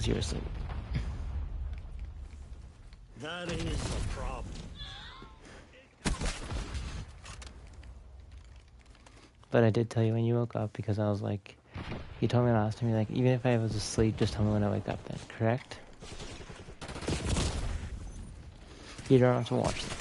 because you're asleep. That is the problem. But I did tell you when you woke up because I was like, you told me last time, you're like, even if I was asleep, just tell me when I wake up then, correct? You don't have to watch them.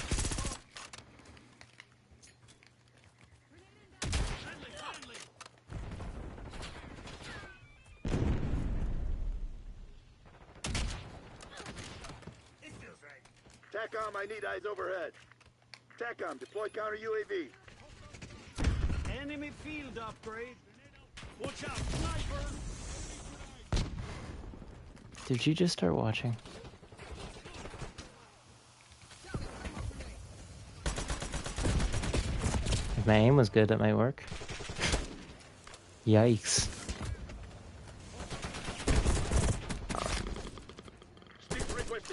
TACOM, I need eyes overhead. TACOM, deploy counter UAV. Enemy field upgrade. Watch out, sniper! Did you just start watching? If my aim was good, that might work. Yikes.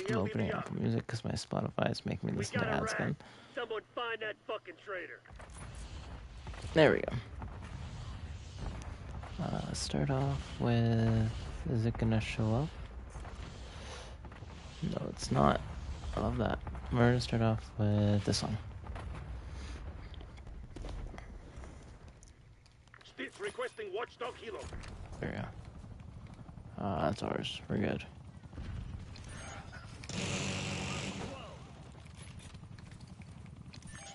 I'm opening Apple Music because my Spotify is making me listen to ads again. Someone find that fucking traitor. There we go. Start off with... Is it gonna show up? No, it's not. I love that. We're gonna start off with this one. Stitch requesting Watchdog Helo. There we go. That's ours. We're good.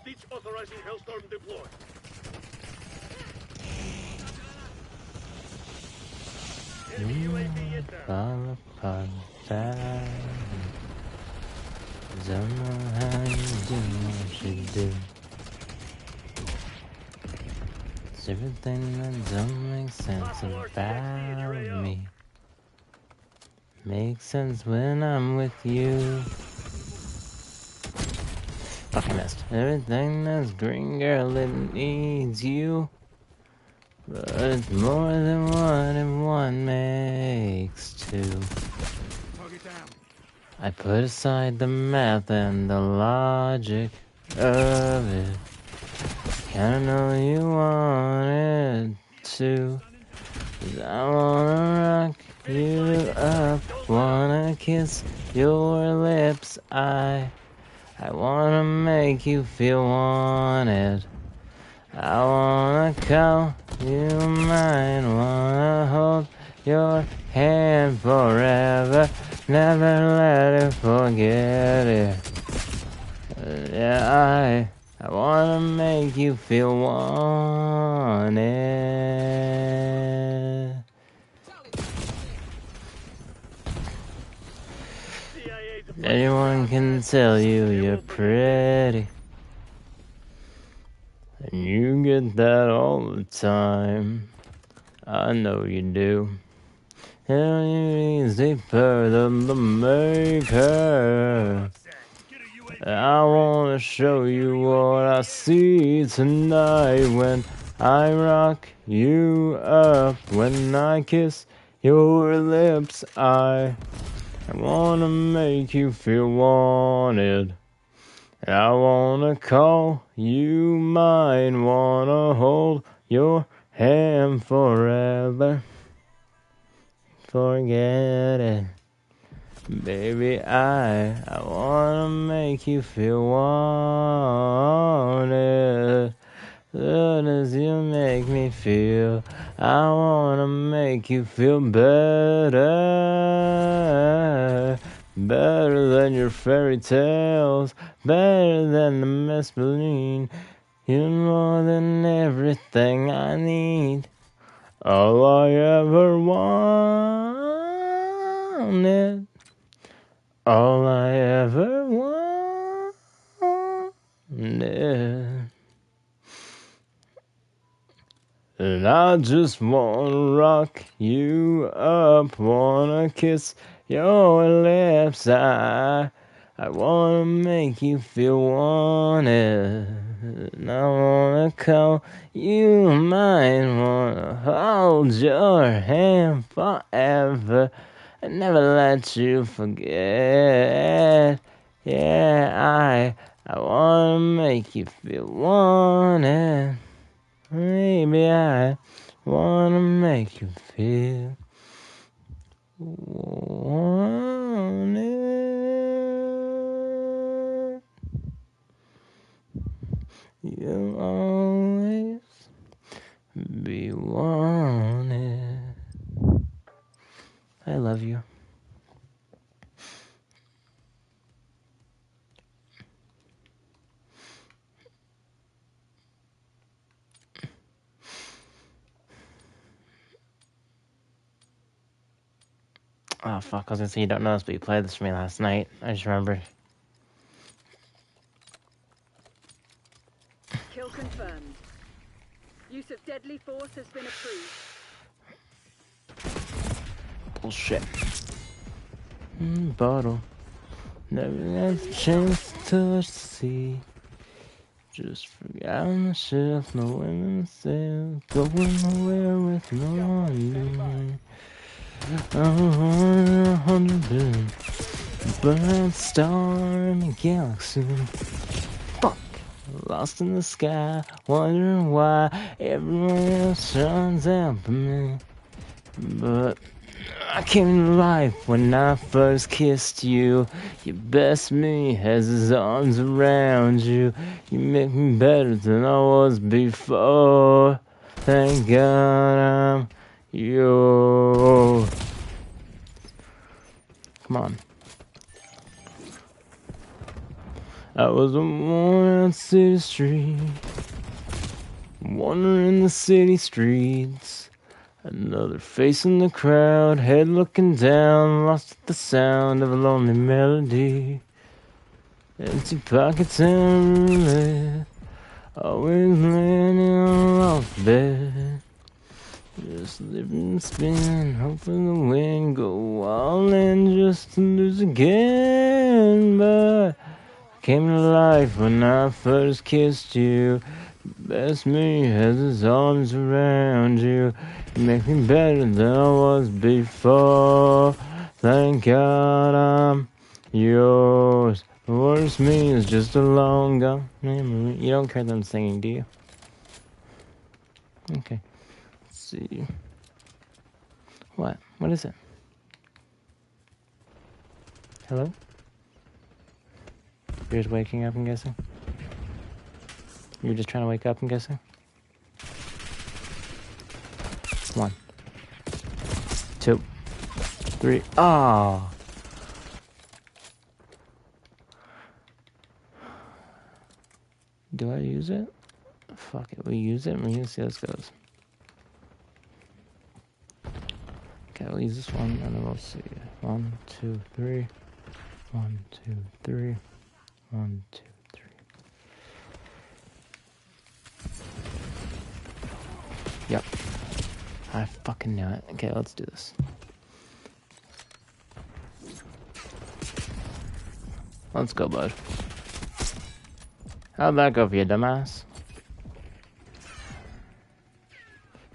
Stitch authorizing Hellstorm deploy. Enemy UAV is down. Fall apart, don't know how you do what you do. It's everything that don't make sense about me. Makes sense when I'm with you. Fucking missed. Everything that's green, girl, it needs you. But it's more than one and one makes two. I put aside the math and the logic of it. Kinda know you wanted to. 'Cause I wanna rock you up, wanna kiss your lips. I wanna make you feel wanted. I wanna call you mine, wanna hold your hand forever, never let her forget it. Yeah, I wanna make you feel wanted. Anyone can tell you you're pretty, and you get that all the time. I know you do. And it's deeper than the maker. I wanna show you what I see tonight when I rock you up, when I kiss your lips. I wanna make you feel wanted. I wanna call you mine, wanna hold your hand forever. Forget it. Baby, I wanna make you feel wanted. Soon as you make me feel, I wanna make you feel better. Better than your fairy tales, better than the Maybelline. You're more than everything I need. All I ever wanted. All I ever wanted. And I just wanna rock you up, wanna kiss your lips. I wanna make you feel wanted. And I wanna call you mine, wanna hold your hand forever and never let you forget. Yeah, I wanna make you feel wanted. Maybe I wanna make you feel wanted. You'll always be wanted. I love you. Oh fuck, I was gonna say you don't know this, but you played this for me last night. I just remembered. Kill confirmed. Use of deadly force has been approved. Bullshit. Bottle. Never had a chance to touch the sea. Just forgot on the shelf, no women sail. Going nowhere with no one. I'm 100 billion. Bright star in the galaxy. Fuck. Lost in the sky, wondering why everyone else shines out for me. But I came to life when I first kissed you. Your best me has his arms around you. You make me better than I was before. Thank God I'm yours. Come on. I was born on city street, wandering the city streets. Another face in the crowd, head looking down, lost at the sound of a lonely melody. Empty pockets and roulette, always laying on off bed. Just living and spinning, hoping the wind go all in just to lose again. But I came to life when I first kissed you. Best me has his arms around you. You make me better than I was before. Thank God I'm yours. The worst me is just a long gone memory. You don't care that I'm singing, do you? Okay. Let's see. What? What is it? Hello? You're just waking up, I'm guessing? You're just trying to wake up, I'm guessing? 1, 2, 3. Ah! Do I use it? Fuck it, we use it and we're gonna see how this goes. Okay, we'll use this one and then we'll see. 1, 2, 3. 1, 2, 3. 1, 2, 3. Yep. I fucking knew it. Okay, let's do this. Let's go, bud. How'd that go for you, dumbass?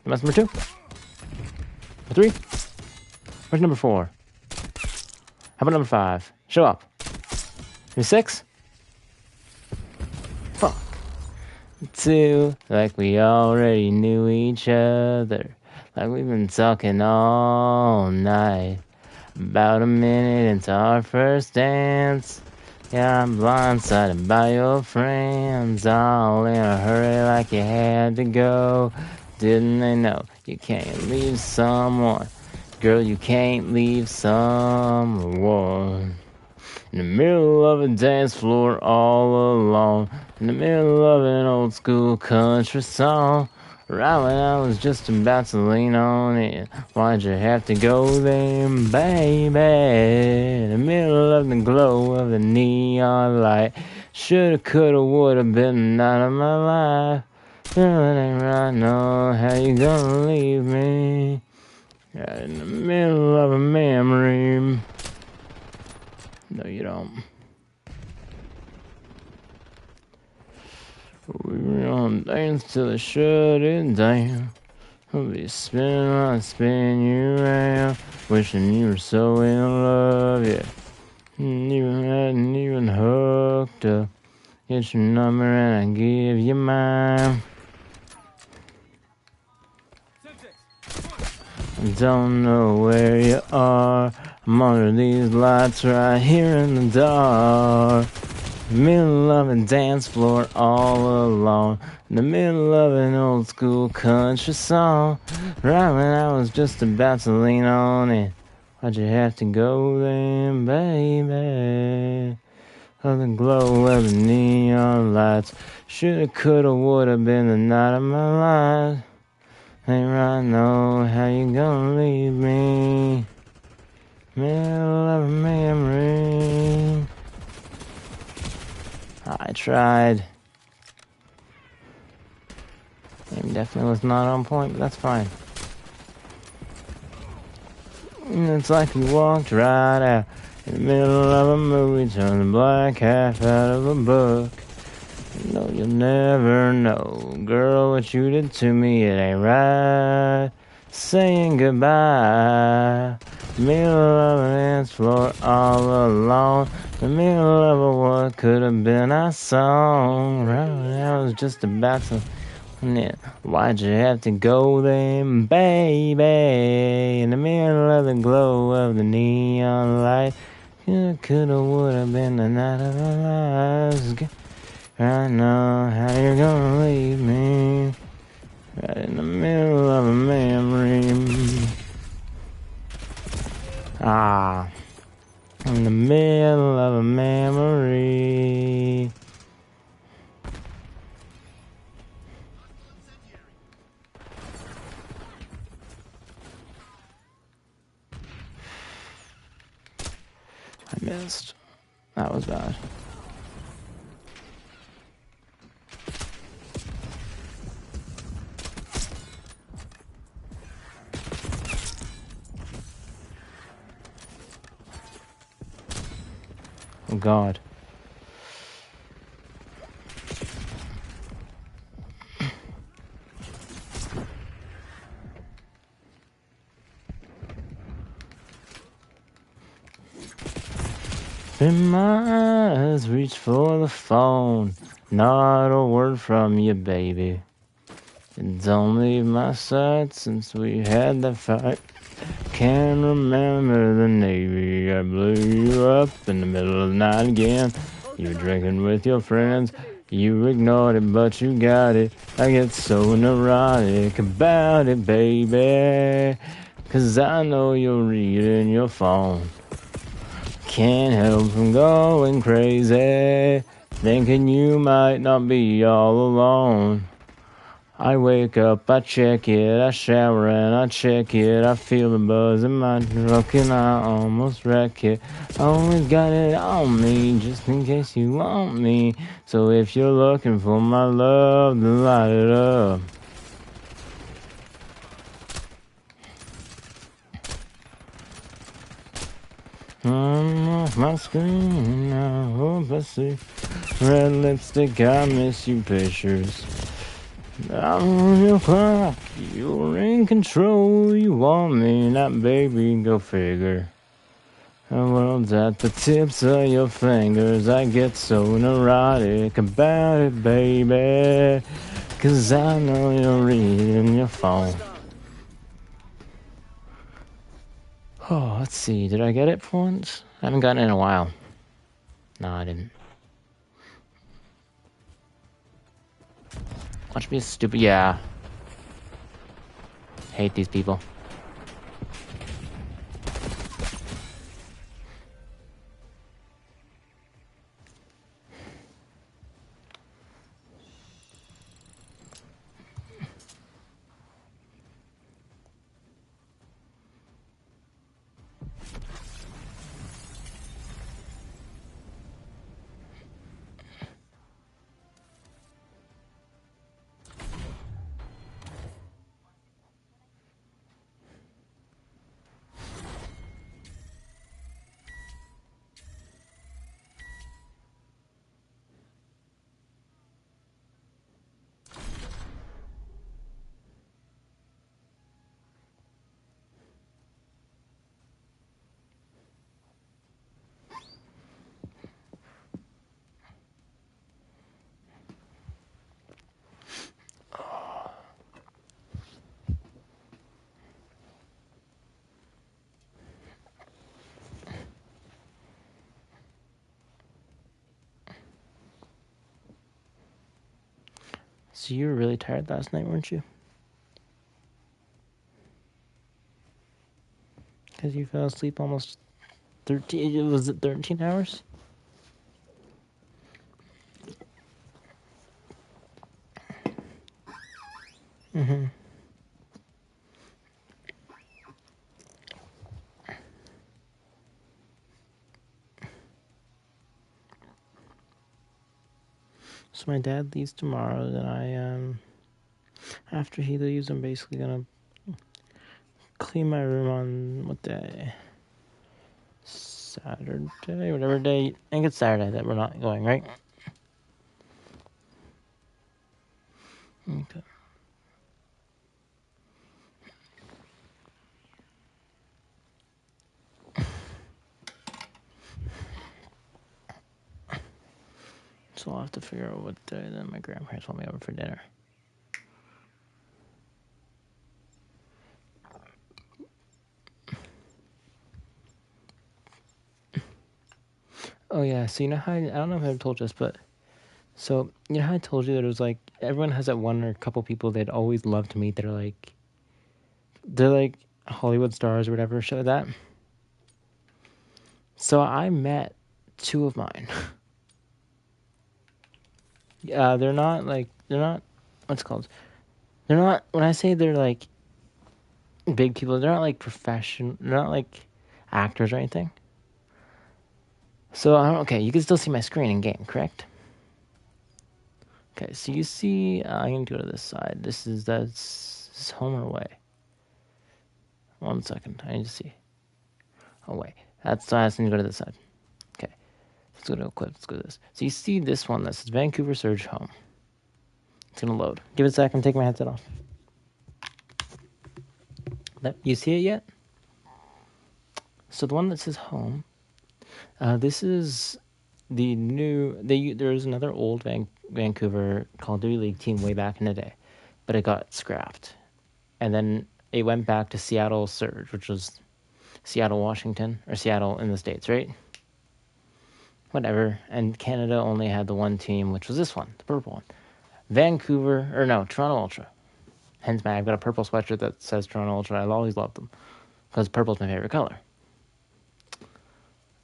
Dumbass number 2? Number 3? Where's number 4? How about number 5? Show up. Number 6? Fuck. 2, like we already knew each other. Like we've been talking all night. About a minute into our first dance. Yeah, I'm blindsided by your friends. All in a hurry like you had to go. Didn't they know you can't leave someone? Girl, you can't leave someone in the middle of a dance floor all alone. In the middle of an old school country song. Right when I was just about to lean on it. Why'd you have to go there, baby? In the middle of the glow of the neon light. Shoulda, coulda, woulda been the night of my life. Girl, it ain't right, no. How you gonna leave me? Right in the middle of a memory. No, you don't. We were gonna dance till they shut it down. I'll be spinning while I spin you around. Wishing you were so in love, yeah. You hadn't even hooked up. Get your number and I give you mine. I don't know where you are. I'm under these lights right here in the dark. Middle of a dance floor all alone. In the middle of an old school country song. Right when I was just about to lean on it. Why'd you have to go then, baby? Of the glow of the neon lights. Shoulda, coulda, woulda been the night of my life. Ain't right, know how you gonna leave me. Middle of a memory. I tried. Aim definitely was not on point, but that's fine. And it's like you walked right out in the middle of a movie, turned the black half out of a book. No, you'll never know, girl, what you did to me, it ain't right. Saying goodbye, middle of a dance floor all alone, the middle of a what could have been our song. Right when I was just about to, why'd you have to go then, baby? In the middle of the glow of the neon light, coulda, woulda been the night of our lives. I know how you're gonna leave me, right in the middle of a memory. Ah, in the middle of a memory. I missed. That was bad. Oh God. Then my eyes reach for the phone. Not a word from you, baby. And don't leave my side since we had that fight. Can't remember the Navy. I blew you up in the middle of the night again. You were drinking with your friends. You ignored it, but you got it. I get so neurotic about it, baby. 'Cause I know you're reading your phone. Can't help from going crazy, thinking you might not be all alone. I wake up, I check it, I shower and I check it. I feel the buzz in my truck and I almost wreck it. I always got it on me, just in case you want me. So if you're looking for my love, then light it up. I'm off my screen, I hope I see red lipstick, I miss you pictures. I'm on your clock, you're in control, you want me, not baby, go figure. The world's at the tips of your fingers, I get so neurotic about it, baby. 'Cause I know you're reading your phone. Oh, let's see, did I get it for once? I haven't gotten it in a while. No, I didn't. Watch me stupid, yeah. Hate these people. So you were really tired last night, weren't you? Because you fell asleep almost 13, was it 13 hours? Mm-hmm. So my dad leaves tomorrow, then after he leaves, I'm basically gonna clean my room on, what day? Saturday, whatever day. I think it's Saturday that we're not going, right? Okay. So I'll have to figure out what day then my grandparents want me over for dinner. Oh yeah, so you know how, I don't know if I've told you this, but so you know how I told you that it was like everyone has that one or a couple people they'd always love to meet. They're like Hollywood stars or whatever, shit like that. So I met two of mine. They're not what's it called? They're not, when I say they're like big people, they're not like they're not like actors or anything. So okay, you can still see my screen in game, correct? Okay, so you see, I'm gonna go to this side. That's home or away? 1 second, I need to see. Oh wait, that's I need to go to this side. Okay, let's go to equip. Let's go to this. So you see this one that says Vancouver Surge Home. It's gonna load. Give it a sec. I'm taking my headset off. You see it yet? So the one that says home. This is the new. There's another old Vancouver Call of Duty League team way back in the day, but it got scrapped, and then it went back to Seattle Surge, which was Seattle, Washington, or Seattle in the States, right? Whatever. And Canada only had the one team, which was this one, the purple one. Toronto Ultra. Hence, I've got a purple sweatshirt that says Toronto Ultra. I've always loved them because purple's my favorite color.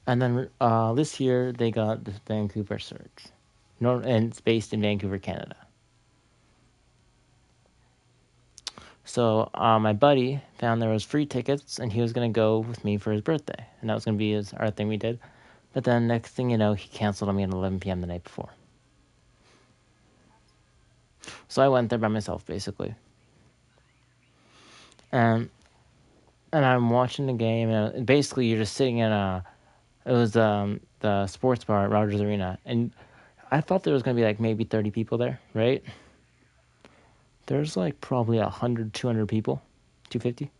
And then this year, they got the Vancouver Surge. And it's based in Vancouver, Canada. So my buddy found there was free tickets, and he was going to go with me for his birthday. And that was going to be our thing we did. But then next thing you know, he canceled on me at 11 p.m. the night before. So I went there by myself, basically. And I'm watching the game, and basically you're just sitting in it was the sports bar at Rogers Arena, and I thought there was going to be like maybe 30 people there, right? There's like probably 100, 200 people, 250,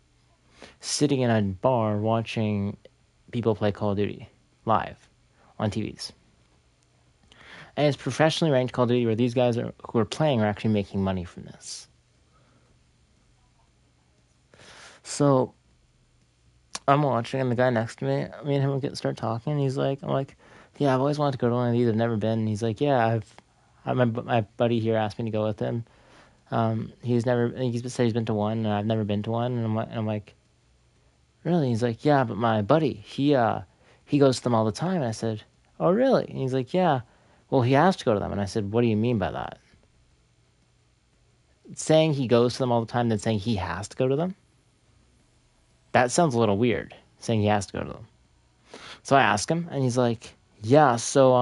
sitting in a bar watching people play Call of Duty live on TVs. And it's professionally ranked Call of Duty where these guys who are playing are actually making money from this. So I'm watching, and the guy next to me and him will start talking. And I'm like, yeah, I've always wanted to go to one of these. I've never been. And he's like, yeah, my buddy here asked me to go with him. He said he's been to one, and I've never been to one. And I'm like, really? He's like, yeah, but my buddy, he goes to them all the time. And I said, oh, really? And he's like, yeah. Well, he has to go to them. And I said, what do you mean by that? Saying he goes to them all the time, then saying he has to go to them? That sounds a little weird, saying he has to go to them. So I asked him, and he's like, yeah, so,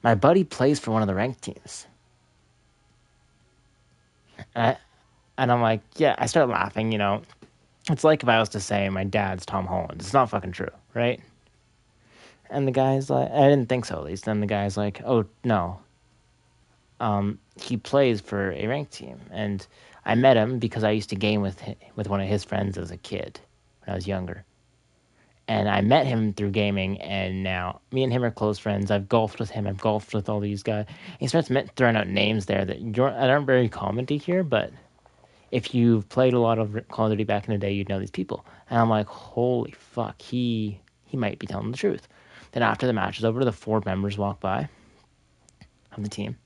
my buddy plays for one of the ranked teams. And I'm like, yeah, I started laughing, It's like if I was to say my dad's Tom Holland. It's not fucking true, right? And the guy's like, I didn't think so at least. Then the guy's like, oh, no. He plays for a ranked team. And I met him because I used to game with one of his friends as a kid when I was younger. And I met him through gaming, and now me and him are close friends. I've golfed with him. I've golfed with all these guys. He starts throwing out names there that aren't very common to hear, but if you've played a lot of Call of Duty back in the day, you'd know these people. And I'm like, holy fuck, he might be telling the truth. Then after the match is over, the 4 members walk by. of the team.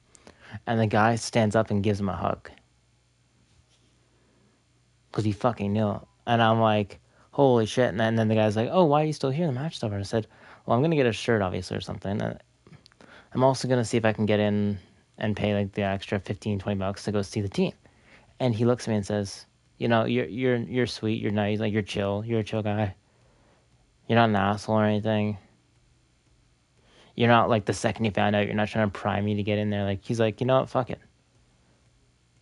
And the guy stands up and gives him a hug. Because he fucking knew. And I'm like, holy shit. And then the guy's like, oh, why are you still here? The match is over. I said, well, I'm going to get a shirt, obviously, or something. And I'm also going to see if I can get in and pay like the extra $15-20 to go see the team. And he looks at me and says, you know, you're sweet, you're nice, like you're a chill guy. You're not an asshole or anything. You're not like the second you found out, you're not trying to pry me to get in there. Like, he's like, you know what, fuck it.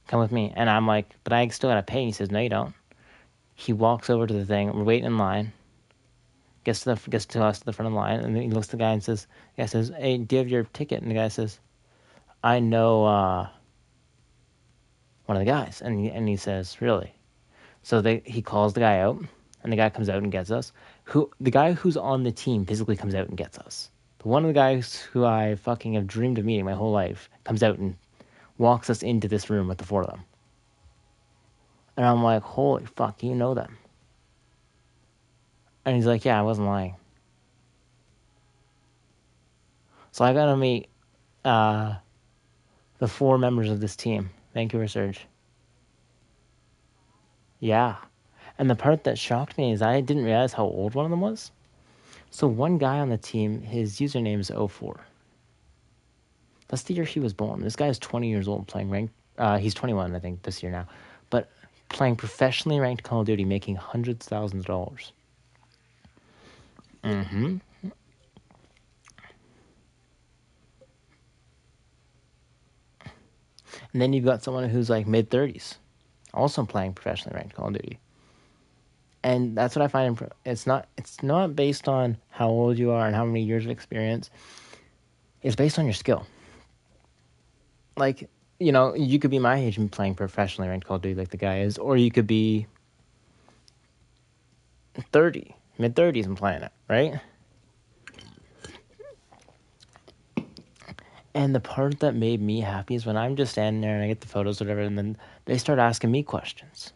Come with me. And I'm like, but I still gotta pay. And he says, no, you don't. He walks over to the thing, we're waiting in line. Gets to us to the front of the line, and then he looks at the guy and says, hey, do you have your ticket? And the guy says, I know one of the guys. And he says, really? So he calls the guy out, and the guy comes out and gets us. The guy who's on the team physically comes out and gets us. But one of the guys who I fucking have dreamed of meeting my whole life comes out and walks us into this room with the four of them. And I'm like, holy fuck, you know them. And he's like, yeah, I wasn't lying. So I got to meet the four members of this team. Vancouver Surge. Yeah. And the part that shocked me is I didn't realize how old one of them was. So one guy on the team, his username is 04. That's the year he was born. This guy is 20 years old playing ranked. He's 21, I think, this year now. But playing professionally ranked Call of Duty, making hundreds of thousands of dollars. Mm-hmm. And then you've got someone who's like mid-30s, also playing professionally ranked Call of Duty. And that's what I find. It's not based on how old you are and how many years of experience. It's based on your skill. Like, you know, you could be my age and playing professionally ranked Call of Duty like the guy is, or you could be 30, mid-30s and playing it, right? And the part that made me happy is when I'm just standing there and I get the photos or whatever, and then they start asking me questions.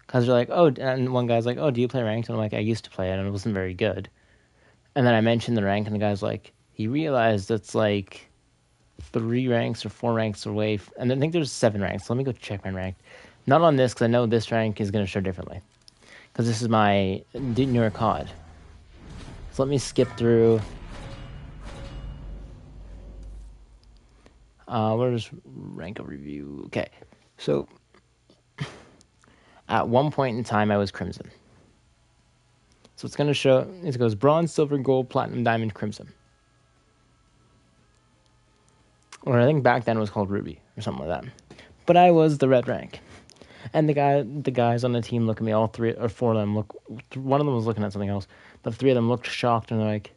Because they're like, oh, and one guy's like, oh, do you play ranked? And I'm like, I used to play it, and it wasn't very good. And then I mentioned the rank, and the guy's like, he realized it's like 3 ranks or 4 ranks away. And I think there's 7 ranks. So let me go check my rank. Not on this, because I know this rank is going to show differently. Because this is my newer COD. So let me skip through. Where's rank overview? Okay, so at one point in time, I was Crimson. So it's going to show, it goes Bronze, Silver, Gold, Platinum, Diamond, Crimson. Or I think back then it was called Ruby or something like that. But I was the red rank. And the guys on the team look at me, all 3 or 4 of them one of them was looking at something else, but 3 of them looked shocked and they're like,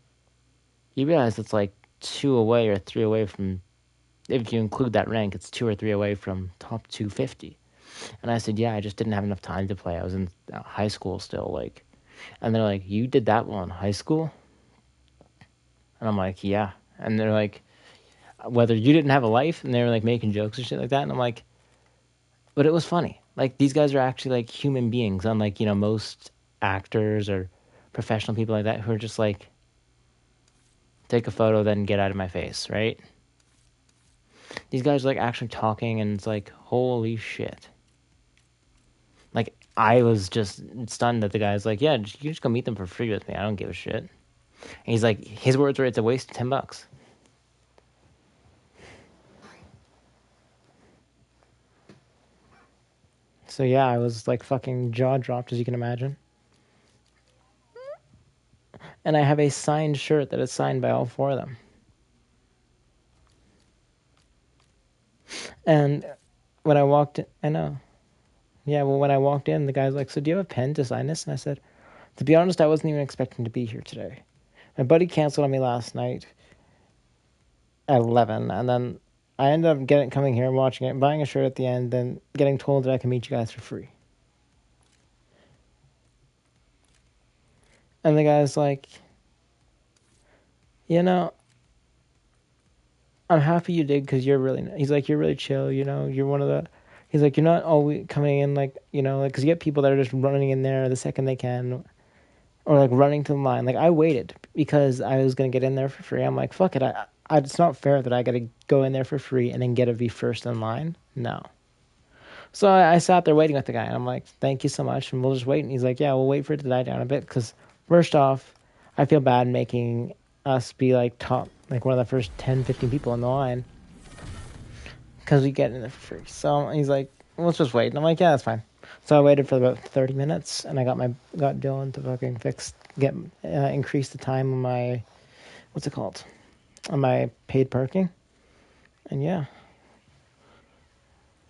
you realize it's like 2 away or 3 away from, if you include that rank, it's 2 or 3 away from top 250. And I said, yeah, I just didn't have enough time to play. I was in high school still, like. And they're like, you did that while in high school? And I'm like, yeah. And they're like, whether you didn't have a life, and they were like making jokes and shit like that. And I'm like, but it was funny. Like, these guys are actually like human beings, unlike, you know, most actors or professional people like that who are just like, take a photo, then get out of my face, right? These guys are like actually talking, and it's like, holy shit. Like, I was just stunned that the guy's like, yeah, you just go meet them for free with me. I don't give a shit. And he's like, his words were, it's a waste of $10. So yeah, I was like fucking jaw dropped, as you can imagine. And I have a signed shirt that is signed by all 4 of them. And when I walked in, I know. Yeah, well, when I walked in, the guy's like, so do you have a pen to sign this? And I said, to be honest, I wasn't even expecting to be here today. My buddy canceled on me last night at 11, and then I ended up coming here and watching it, buying a shirt at the end, then getting told that I can meet you guys for free. And the guy's like, you know, I'm happy you did, because you're really, he's like, you're really chill, you know, you're one of the, he's like, you're not always coming in like, you know, like, because you get people that are just running in there the second they can, or like running to the line. Like, I waited because I was going to get in there for free. I'm like, fuck it, it's not fair that I got to go in there for free and then get to be first in line. No. So I sat there waiting with the guy, and I'm like, thank you so much, and we'll just wait. And he's like, yeah, we'll wait for it to die down a bit, because first off, I feel bad making us be like top, like one of the first 10, 15 people in the line, because we get in there for free. So he's like, let's just wait. And I'm like, yeah, that's fine. So I waited for about 30 minutes, and I got Dylan to fucking increase the time on my, what's it called, on my paid parking, and yeah.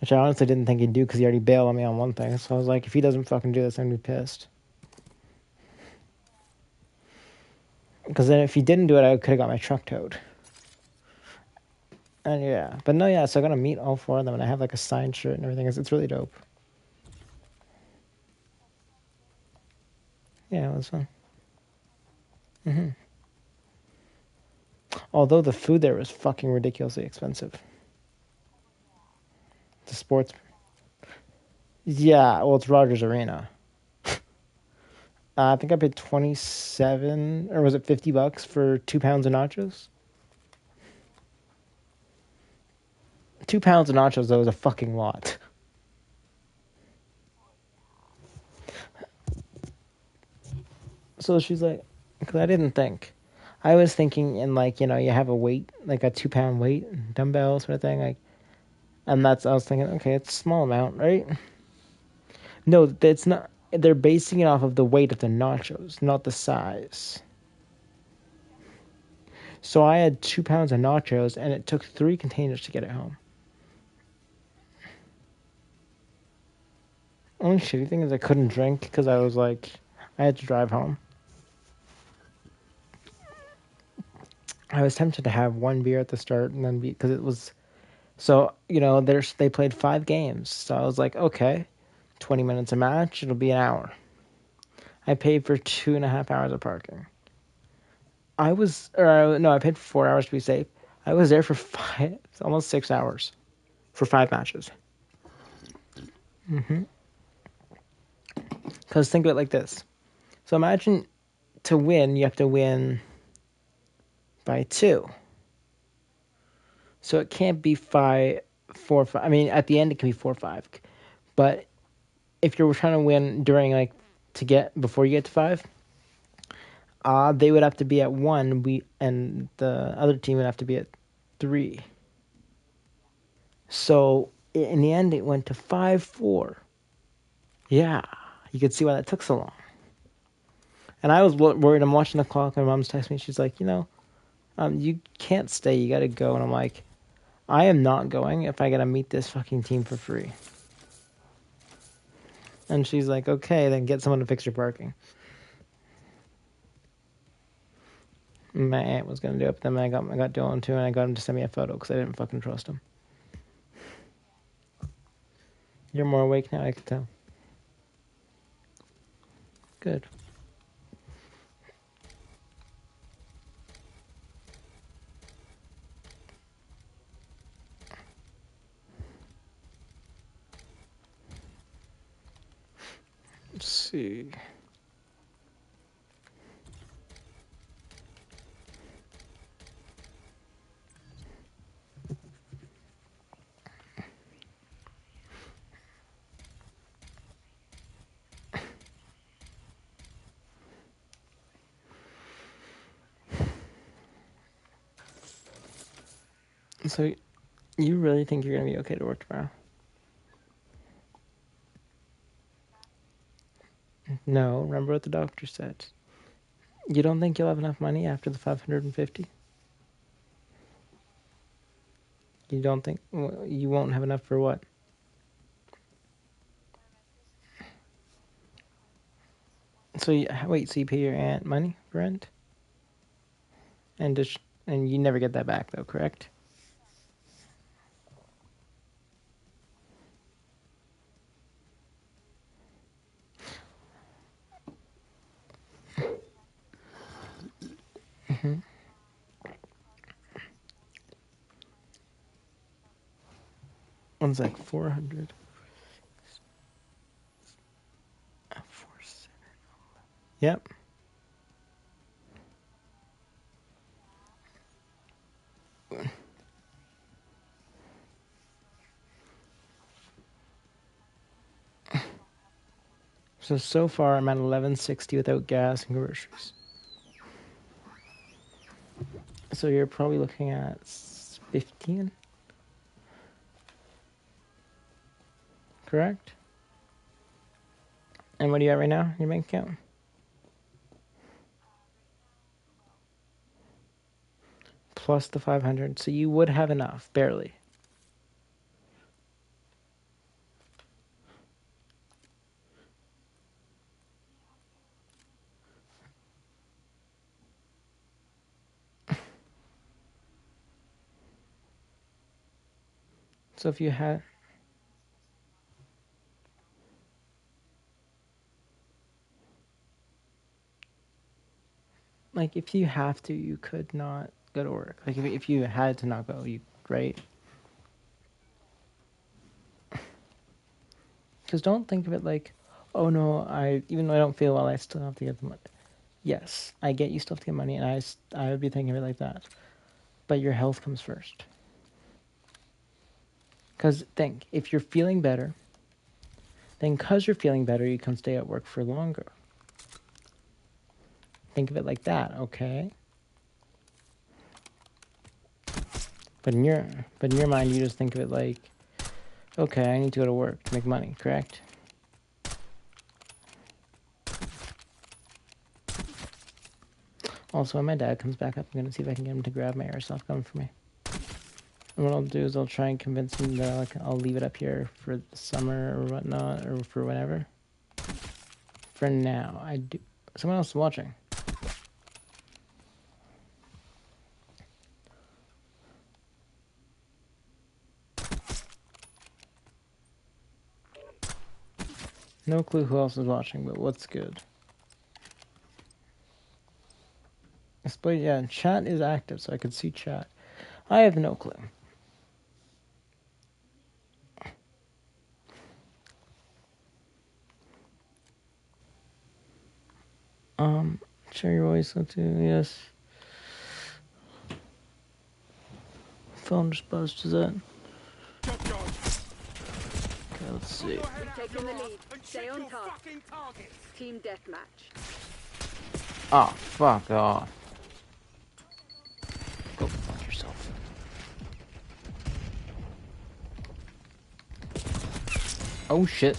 Which I honestly didn't think he'd do, because he already bailed on me on one thing. So I was like, if he doesn't fucking do this, I'm going to be pissed. Because then if he didn't do it, I could have got my truck towed. And yeah. But no, yeah, so I'm going to meet all 4 of them, and I have like a signed shirt and everything. It's really dope. Yeah, it was fun. Although the food there was fucking ridiculously expensive. The sports... Yeah, well, it's Rogers Arena. I think I paid 27, or was it $50 for 2 pounds of nachos? 2 pounds of nachos, though, is a fucking lot. So she's like, because I didn't think. I was thinking in like, you have a weight, like a 2 pound weight, dumbbell sort of thing, like, and I was thinking, okay, it's a small amount, right? No, it's not. They're basing it off of the weight of the nachos, not the size. So I had 2 pounds of nachos, and it took 3 containers to get it home. Only shitty thing is I couldn't drink because I was like, I had to drive home. I was tempted to have 1 beer at the start, and then because it was, so they played 5 games. So I was like, okay, 20 minutes a match, it'll be an hour. I paid for 2.5 hours of parking. I paid for 4 hours to be safe. I was there for almost 6 hours for 5 matches. Because think of it like this. So imagine to win, you have to win by 2. So it can't be 5, 4, 5. I mean, at the end it can be 4, 5. But if you're trying to win during before you get to 5, they would have to be at 1. And the other team would have to be at 3. So in the end, it went to 5-4. Yeah, you could see why that took so long. And I was worried. I'm watching the clock. My mom's texting me. She's like, you can't stay. You got to go. And I'm like, I am not going if I got to meet this fucking team for free. And she's like, okay, then get someone to fix your parking. My aunt was going to do it, but then I got Dylan too, and I got him to send me a photo because I didn't fucking trust him. You're more awake now, I can tell. Good. Let's see. So, you really think you're going to be okay to work tomorrow? No, remember what the doctor said. You don't think you'll have enough money after the 550? You don't think you won't have enough for what? So wait, so you pay your aunt money for rent, and you never get that back though, correct? One's like 400. 47. Yep. So far I'm at 1160 without gas and groceries. So you're probably looking at 15, correct? And what do you have right now in your bank account? Plus the 500, so you would have enough, barely. So if you had, like, if you have to, you could not go to work. Like, if you had to not go, you, right? Because don't think of it like, oh no, even though I don't feel well, I still have to get the money. Yes, I get you still have to get money, and I would be thinking of it like that. But your health comes first. Because think, if you're feeling better, then because you're feeling better, you can stay at work for longer. Think of it like that, okay? But in your mind, you just think of it like, okay, I need to go to work to make money, correct? Also, when my dad comes back up, I'm going to see if I can get him to grab my airsoft gun for me. And what I'll do is I'll try and convince him that I'll leave it up here for the summer or whatnot, or for whenever. For now, I do. Someone else is watching. No clue who else is watching, but what's good? Display, yeah, chat is active, so I could see chat. I have no clue. Share your voice, yes. Phone just buzzed, is that? Okay, let's see. You've taken the lead. Stay on task. Team deathmatch. Oh, fuck off. Go fuck yourself. Oh shit.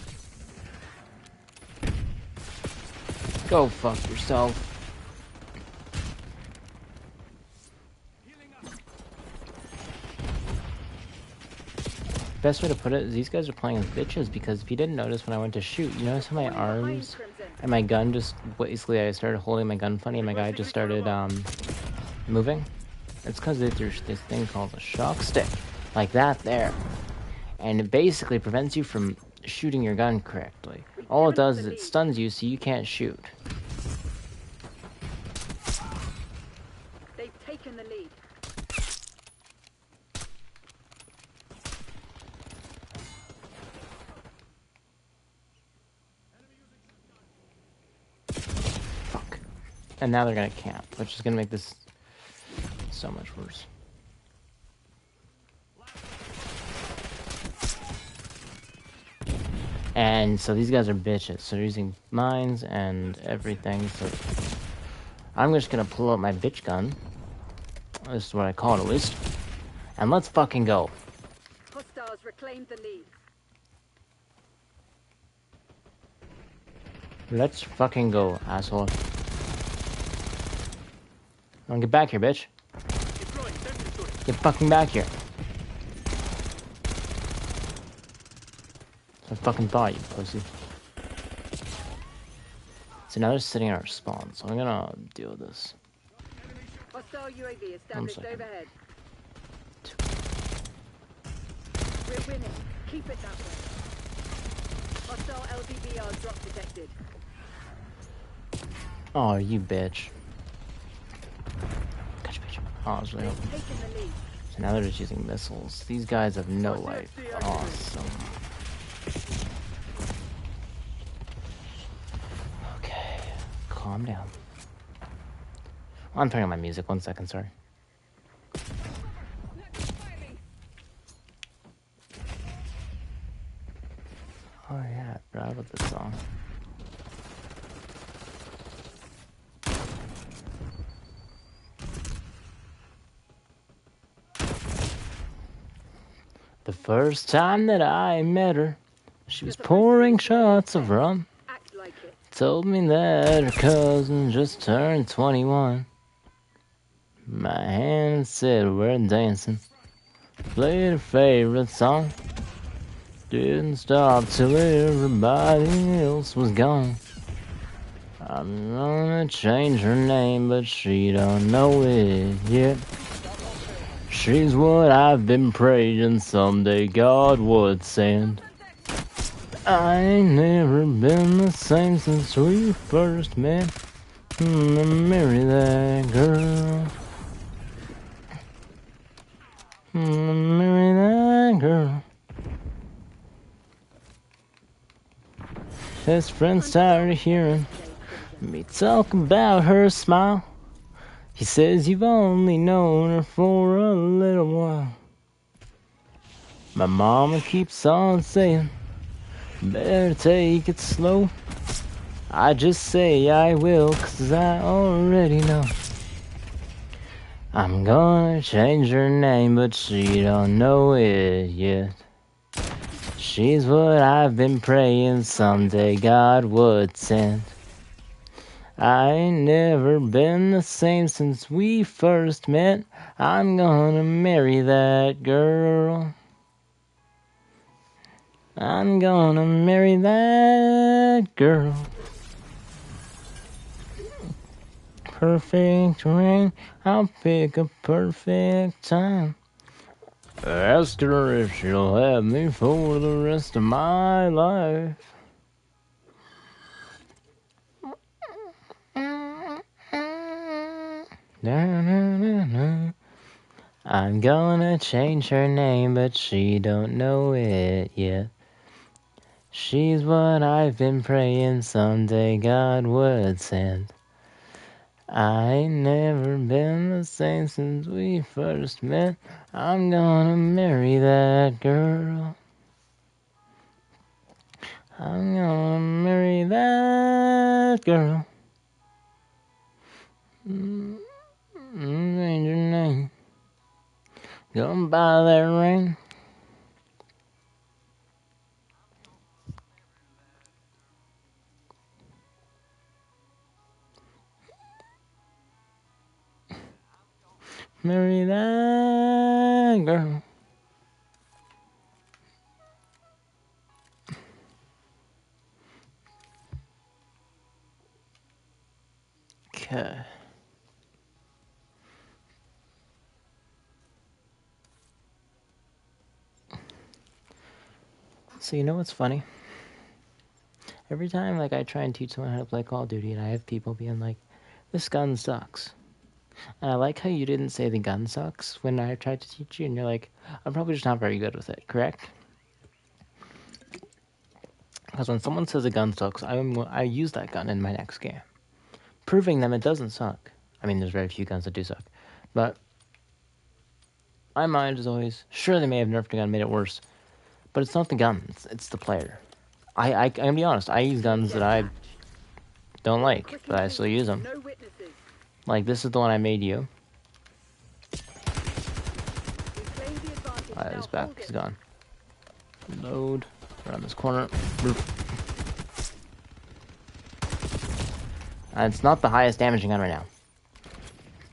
Go fuck yourself. Best way to put it is these guys are playing as bitches, because if you didn't notice when I went to shoot, you notice how my arms and my gun just, basically I started holding my gun funny and my guy just started moving? It's because there's this thing called a shock stick, like that there. And it basically prevents you from shooting your gun correctly. All it does is it stuns you so you can't shoot. They've taken the lead. Fuck. And now they're gonna camp, which is gonna make this so much worse. And so these guys are bitches, so they're using mines and everything, so I'm just gonna pull out my bitch gun. This is what I call it, at least. And let's fucking go. Hostiles reclaimed the lead. Let's fucking go, asshole. Now get back here, bitch. Get fucking back here. I fucking thought, you pussy. So now they're sitting at our spawn, so I'm gonna deal with this. Hostile UAV established overhead. We're winning. Keep it that way. Hostile LBBR drop detected. Oh, you bitch. Gotcha, bitch. Oh, I was really hoping. They've taken the lead. So now they're just using missiles. These guys have no life. Awesome. Okay, calm down. I'm turning on my music. 1 second, sorry. Oh yeah, I forgot about this song. The first time that I met her, she was pouring shots of rum. Act like it. Told me that her cousin just turned 21. My hand said we're dancing. Played her favorite song. Didn't stop till everybody else was gone. I'm gonna change her name, but she don't know it yet. She's what I've been praying someday God would send. I ain't never been the same since we first met. I'm gonna marry that girl. I'm gonna marry that girl. His friends tired of hearing me talk about her smile. He says you've only known her for a little while. My mama keeps on saying, better take it slow. I just say I will, 'cause I already know. I'm gonna change her name, but she don't know it yet. She's what I've been praying someday God would send. I ain't never been the same since we first met. I'm gonna marry that girl. I'm gonna marry that girl. Perfect rain, I'll pick a perfect time. Ask her if she'll have me for the rest of my life. Na, na, na, na. I'm gonna change her name, but she don't know it yet. She's what I've been praying someday God would send. I ain't never been the same since we first met. I'm gonna marry that girl. I'm gonna marry that girl. Change your name. Gonna buy that ring. Marry that girl. Okay. So you know what's funny? Every time like I try and teach someone how to play Call of Duty and I have people being like, this gun sucks. And I like how you didn't say the gun sucks when I tried to teach you, and you're like, I'm probably just not very good with it, correct? Because when someone says a gun sucks, I use that gun in my next game, proving them it doesn't suck. I mean, there's very few guns that do suck, but my mind is always, sure, they may have nerfed a gun and made it worse, but it's not the gun, it's the player. I'm gonna be honest, I use guns that I don't like, but I still use them. No witnesses. Like, this is the one I made you. Reclaim the advantage. Alright, Now he's back, hold he's it. gone. Load, around this corner. It's not the highest damaging gun right now.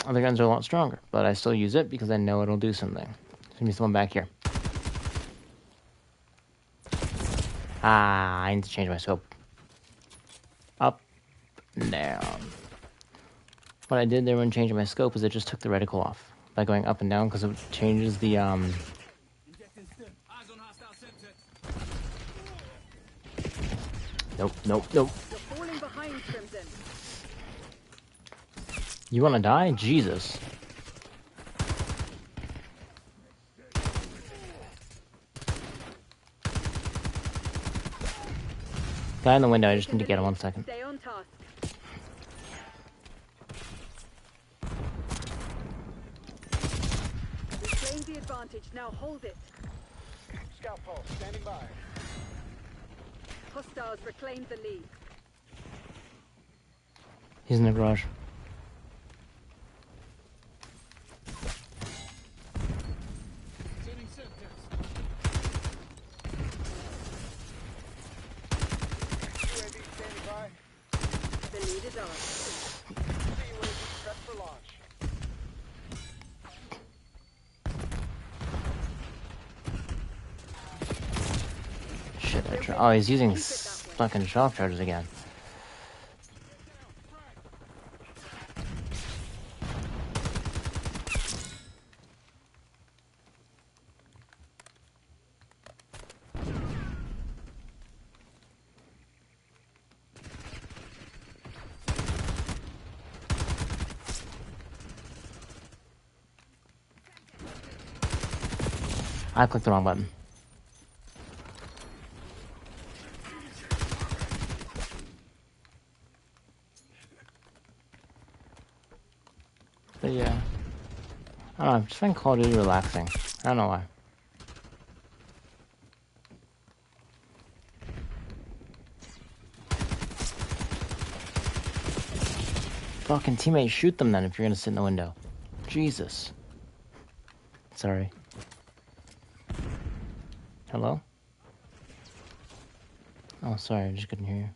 Other guns are a lot stronger, but I still use it because I know it'll do something. There's gonna be someone back here. I need to change my scope. Up, down. What I did there when changing my scope is it just took the reticle off by going up and down because it changes the Nope. You're falling behind, Crimson. You wanna die? Jesus. Guy in the window, I just need to get him 1 second. Stay on task. Reclaim the advantage. Now hold it. Scout pulse, standing by. Hostiles reclaim the lead. He's in the garage. is ours. Prep for launch. Shit, oh, he's using fucking shock charges again. I clicked the wrong button. But yeah. I don't know, I just find Call of Duty relaxing. I don't know why. Fucking teammates, shoot them then if you're gonna sit in the window. Jesus. Sorry. Hello? Oh, sorry, I just couldn't hear you.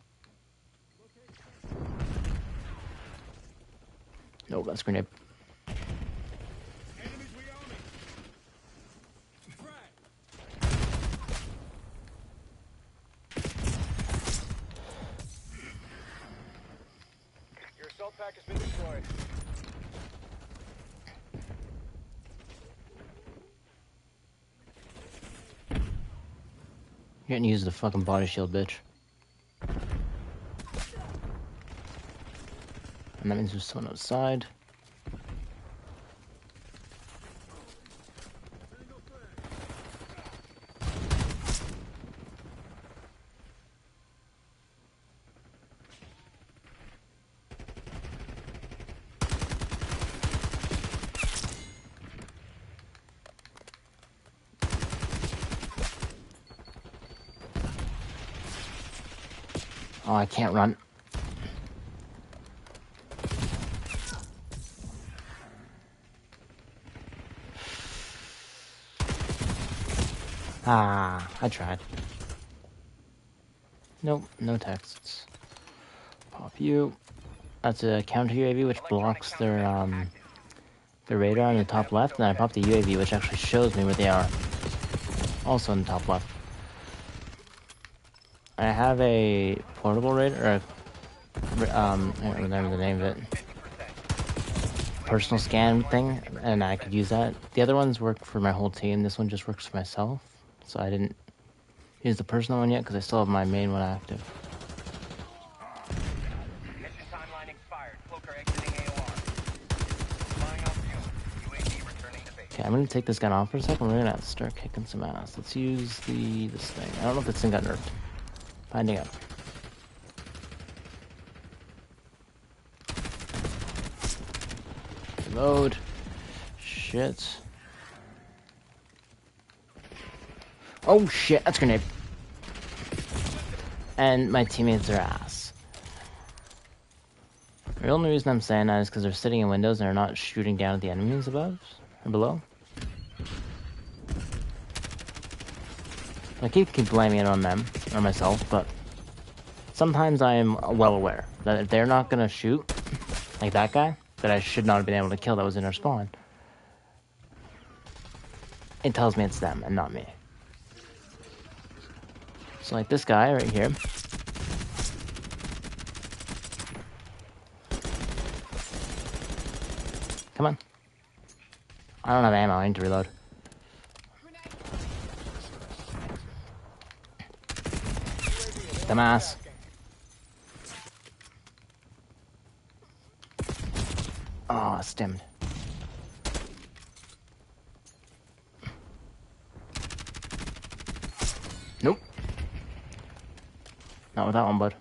No, that's grenade. Your assault pack has been destroyed. You're getting used the fucking body shield, bitch. And that means there's someone outside. Oh, I can't run. Ah, I tried. Nope, no texts. Pop you. That's a counter UAV which blocks their radar on the top left, and then I pop the UAV which actually shows me where they are. Also in the top left. I have a portable radar, or I don't remember the name of it. Personal scan thing, and I could use that. The other ones work for my whole team. This one just works for myself, so I didn't use the personal one yet because I still have my main one active. Mission timeline expired. Cloaker exiting AOR. Flying off fuel. UAV returning to base. Okay, I'm gonna take this gun off for a second. We're gonna have to start kicking some ass. Let's use this thing. I don't know if this thing got nerfed. Finding out. Reload. Shit. Oh shit, that's a grenade. And my teammates are ass. The only reason I'm saying that is because they're sitting in windows and they're not shooting down at the enemies above or below. I keep blaming it on them, or myself, but sometimes I am well aware that if they're not gonna shoot, like that guy, that I should not have been able to kill that was in our spawn, it tells me it's them and not me. So like this guy right here. Come on. I don't have ammo, I need to reload. Dumbass. Oh, stemmed. Nope. Not with that one, bud.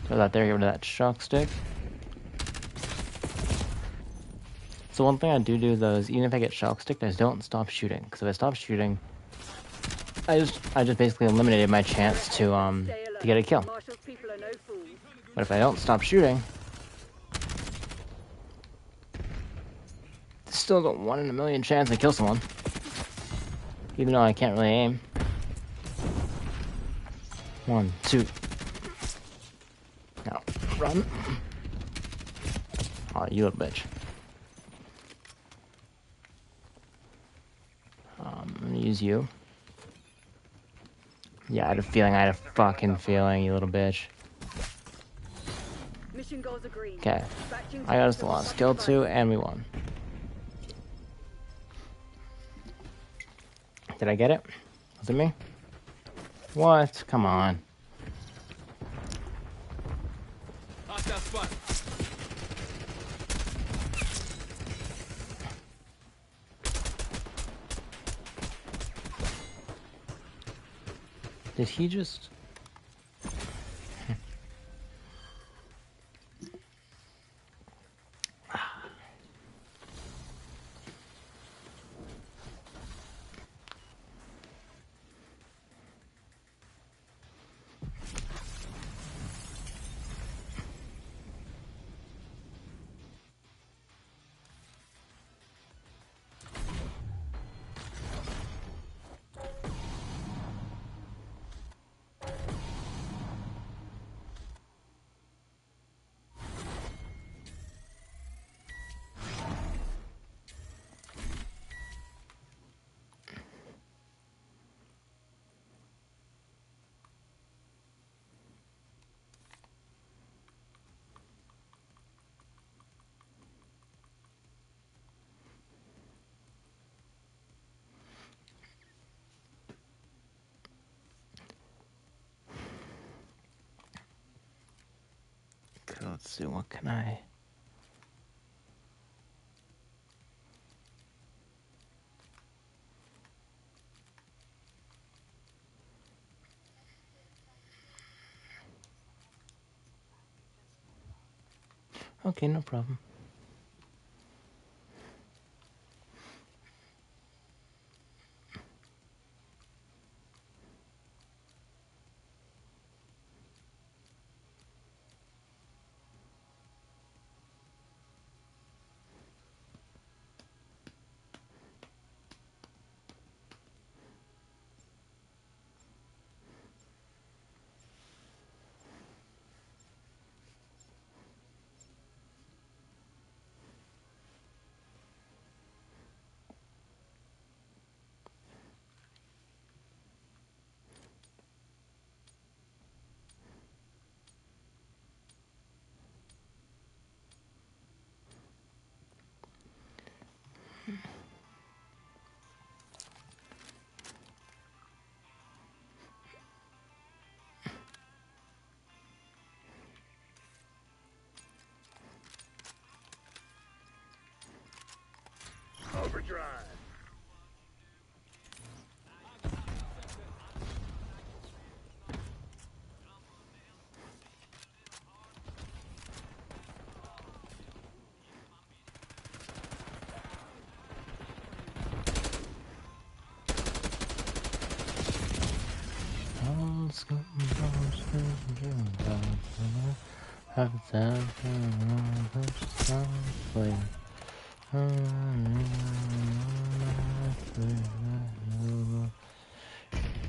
Throw that there, get rid of that shock stick. So one thing I do though is even if I get shock stick, I just don't stop shooting. Because if I stop shooting, I just basically eliminated my chance to get a kill. Marshall's people are no fools. But if I don't stop shooting, still got 1 in a million chance to kill someone. Even though I can't really aim. 1, 2, Run. Oh, you a bitch. I'm gonna use you. Yeah, I had a feeling. I had a fucking feeling, you little bitch. Mission goals agreed. Okay. Dispatching I got us to the last Rocky kill Five. too, and we won. Did I get it? Was it me? What? Come on. Hostile spot. Did he just... Let's see, what can I... Okay, no problem. Overdrive.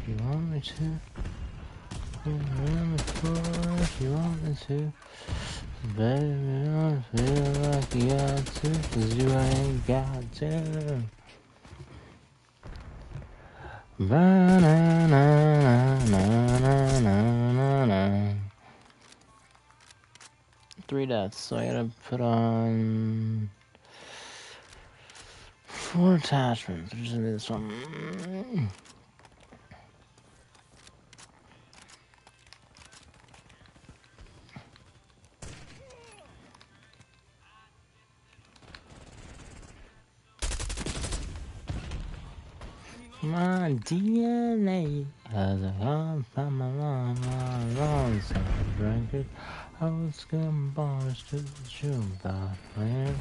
You want me to? If you want me to, baby, I don't feel like you got to, 'cause you ain't got to. Ba-na-na-na-na-na-na. 3 deaths, so I gotta put on 4 attachments, which is this one. My DNA has a hard time, my long record. I was getting bars to the truth, man.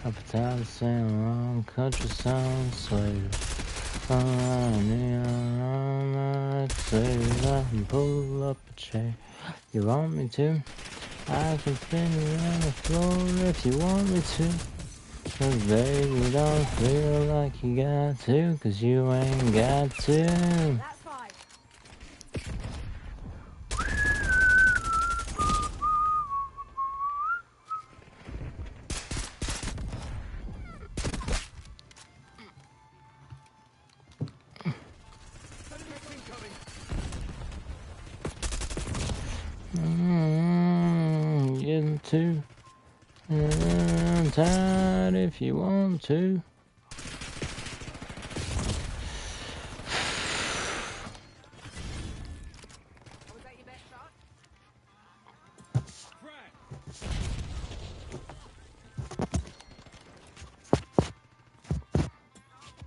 Up a town, saying wrong country sound slave. I'm slave. I can pull up a chair. You want me to? I can spin you on the floor if you want me to. 'Cause baby, don't feel like you got to, 'cause you ain't got to. That's 5. Getting too tired if you want to. Was that your best shot? Crack.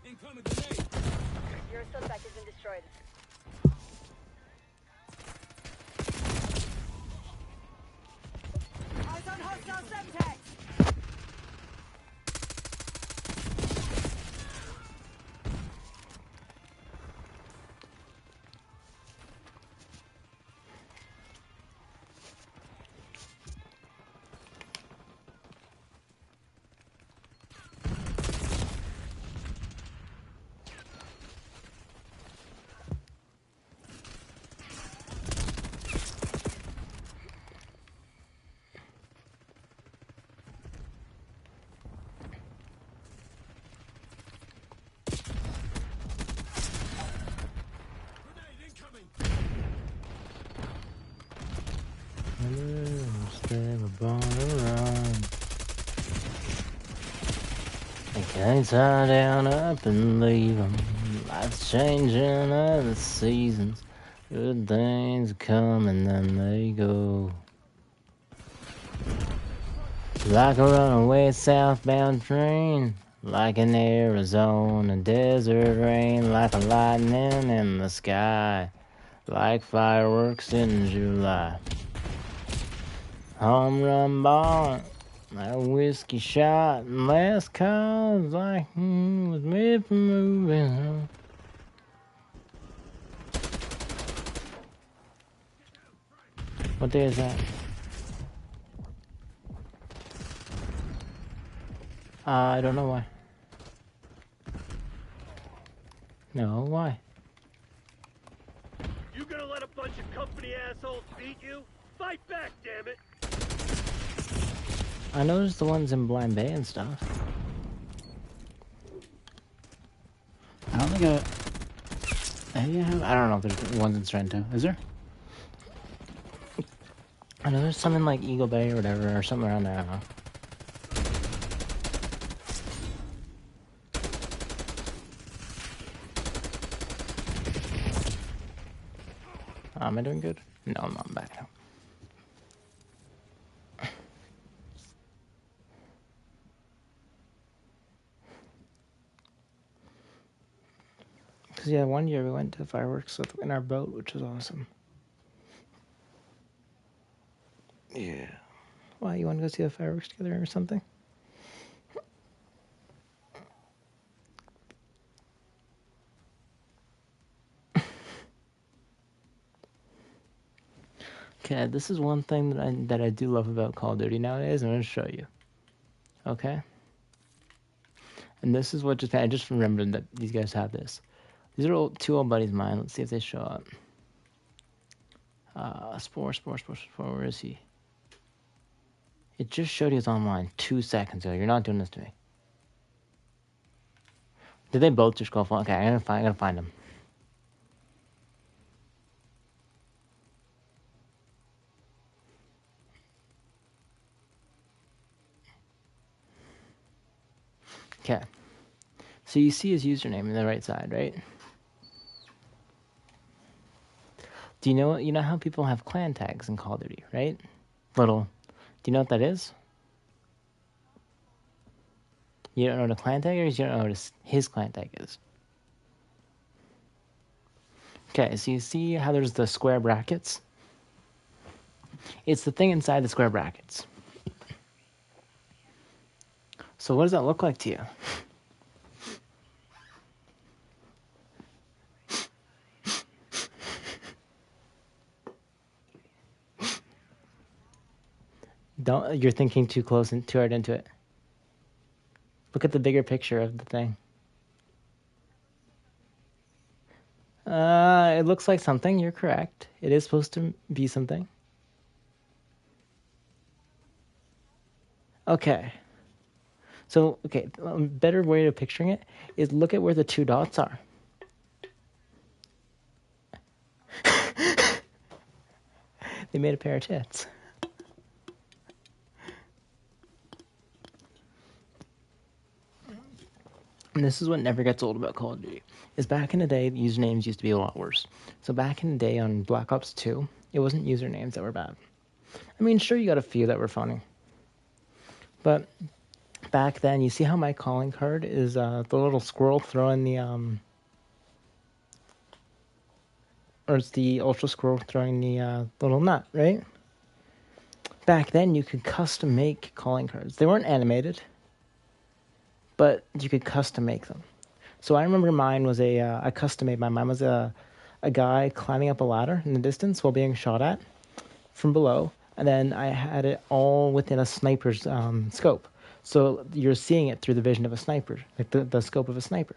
Incoming grenade. Your suspect has been destroyed. Eyes on hostile Semtex! Grenade incoming. Never born around. They can't tie down up and leave 'em. Life's changing other seasons. Good things come and then they go. Like a runaway southbound train. Like an Arizona desert rain. Like a lightning in the sky. Like fireworks in July. Home run ball, a whiskey shot, and last calls like was made for moving on. What day is that? I don't know why. No, why? You gonna let a bunch of company assholes beat you? Fight back, damn it! I noticed the ones in Blind Bay and stuff. I don't think I don't know if there's ones in Sorrento. Is there? I know there's some in like Eagle Bay or whatever, or something around there. I don't know. Am I doing good? No, I'm not. I'm back now. Because, yeah, one year we went to fireworks in our boat, which was awesome. Yeah. Why, you want to go see the fireworks together or something? Okay, this is one thing that I do love about Call of Duty nowadays. I'm going to show you. Okay? And this is what I just remembered that these guys have this. These are two old buddies of mine. Let's see if they show up. Spore, where is he? It just showed he was online 2 seconds ago. You're not doing this to me. Did they both just go for? Okay, I gotta find them. Okay. So you see his username on the right side, right? Do you know how people have clan tags in Call of Duty, right? Do you know what that is? You don't know what a clan tag is? You don't know what his clan tag is. Okay, so you see how there's the square brackets? It's the thing inside the square brackets. So what does that look like to you? You're thinking too close and too hard into it. Look at the bigger picture of the thing. It looks like something. You're correct. It is supposed to be something. Okay. So, okay, a better way of picturing it is look at where the two dots are. They made a pair of tits. And this is what never gets old about Call of Duty. Is back in the day, the usernames used to be a lot worse. So back in the day on Black Ops 2, it wasn't usernames that were bad. I mean, sure, you got a few that were funny. But back then, you see how my calling card is the little squirrel throwing the... Or it's the ultra squirrel throwing the little nut, right? Back then, you could custom make calling cards. They weren't animated, but you could custom make them. So I remember mine was I custom made mine. Mine was a guy climbing up a ladder in the distance while being shot at from below, and then I had it all within a sniper's scope. So you're seeing it through the vision of a sniper, like the scope of a sniper.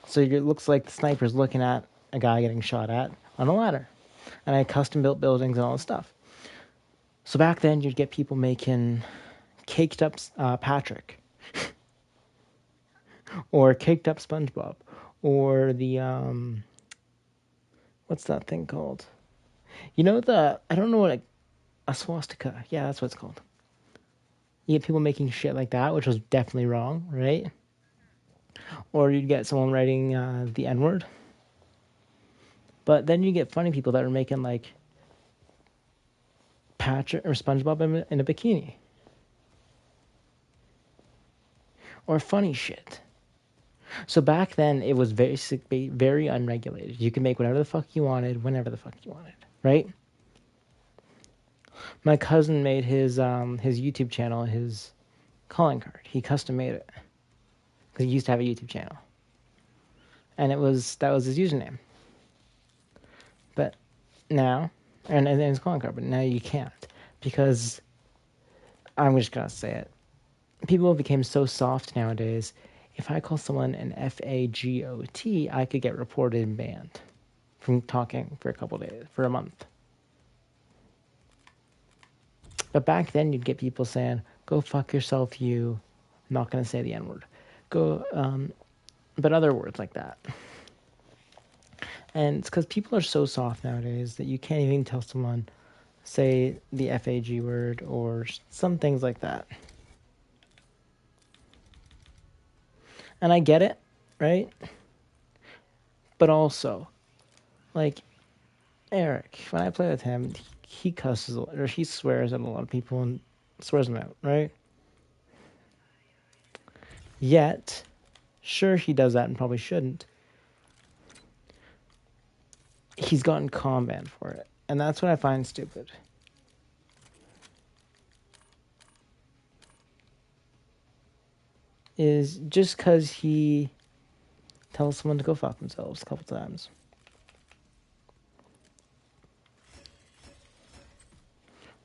So it looks like the sniper's looking at a guy getting shot at on a ladder. And I custom built buildings and all this stuff. So back then, you'd get people making caked up Patrick. Or caked up SpongeBob. Or the, what's that thing called? You know I don't know what, a swastika. Yeah, that's what it's called. You get people making shit like that, which was definitely wrong, right? Or you'd get someone writing the N-word. But then you get funny people that are making like Patrick or SpongeBob in a bikini. Or funny shit. So back then, it was very unregulated. You could make whatever the fuck you wanted, whenever the fuck you wanted, right? My cousin made his YouTube channel his calling card. He custom made it because he used to have a YouTube channel, and that was his username. But now, and his calling card. But now you can't because I'm just gonna say it. People became so soft nowadays. If I call someone an FAGOT, I could get reported and banned from talking for a couple days, for a month. But back then, you'd get people saying, "Go fuck yourself, you." I'm not gonna say the N-word. Go, but other words like that. And it's because people are so soft nowadays that you can't even tell someone, say the FAG word or some things like that. And I get it, right? But also, like, Eric, when I play with him, he cusses, or he swears at a lot of people and swears them out, right? Yet, sure, he does that and probably shouldn't. He's gotten comm banned for it. And that's what I find stupid. Is just because he tells someone to go fuck themselves a couple times.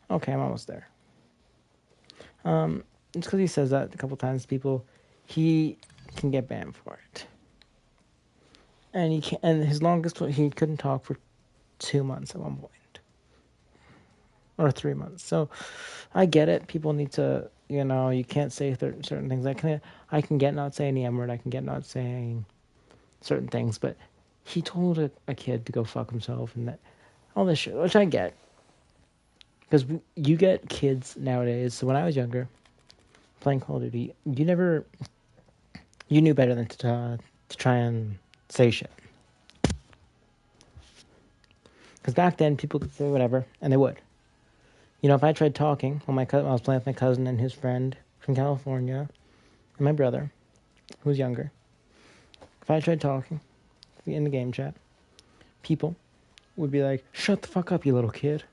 Okay, I'm almost there. Just because he says that a couple times, he can get banned for it. And his longest, he couldn't talk for 2 months at one point. Or 3 months. So, I get it. People need to, you can't say certain things. I can get not saying the M-word. I can get not saying certain things. But he told a kid to go fuck himself and all this shit, which I get. Because you get kids nowadays. So when I was younger, playing Call of Duty, you knew better than to try and say shit. Because back then, people could say whatever, and they would. If I tried talking when I was playing with my cousin and his friend from California, and my brother, who was younger, if I tried talking in the game chat, people would be like, "Shut the fuck up, you little kid.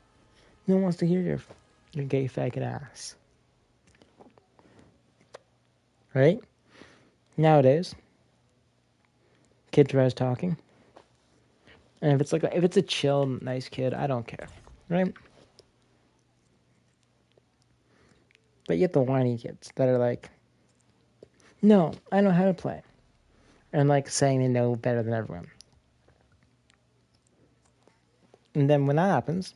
No one wants to hear your gay faggot ass." Right? Nowadays, kid tries talking, and if it's a chill, nice kid, I don't care, right? But you get the whiny kids that are like, "No, I know how to play," and like saying they know better than everyone. And then when that happens,